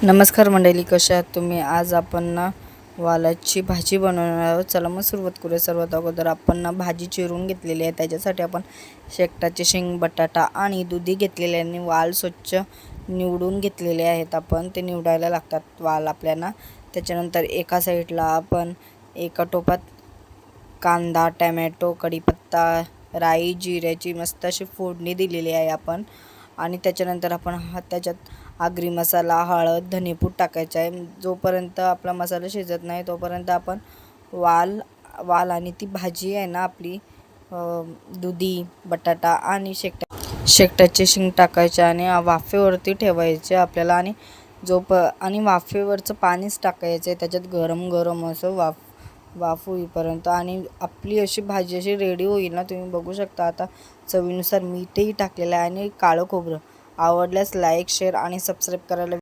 नमस्कार मंडळी, कशा आहात तुम्ही? आज आपण ना वालाची भाजी बनवणार आहोत. चला मग सुरुवात करूया. सर्वात अगोदर आपण ना भाजी चिरून घेतलेली आहे. त्याच्यासाठी आपण शेकटाचे शेंग, बटाटा आणि दुधी घेतलेले आणि वाल स्वच्छ निवडून घेतलेले आहेत. आपण ते निवडायला लागतात वाल आपल्याला. त्याच्यानंतर एका साईडला आपण एका टोपात कांदा, टॅमॅटो, कढीपत्ता, राई, जिऱ्याची मस्त अशी फोडणी दिलेली आहे आपण. आणि त्याच्यानंतर आपण त्याच्यात आगरी मसाला, हळद, धनेपूड टाकायचा आहे. जोपर्यंत आपला मसाला शिजत नाही तोपर्यंत आपण वाल आणि ती भाजी आहे ना आपली, दुधी, बटाटा आणि शेकटाचे शेंग टाकायचे आणि वाफेवरती ठेवायचे आपल्याला. आणि वाफेवरचं पाणीच टाकायचं आहे त्याच्यात, गरम गरम असं वाफ होईपर्यंत. आणि आपली अशी भाजी अशी रेडी होईल ना, तुम्ही बघू शकता. आता चवीनुसार मीठही टाकलेलं आहे आणि काळं खोबरं. आवडल्यास लाईक, शेअर आणि सबस्क्राईब करायला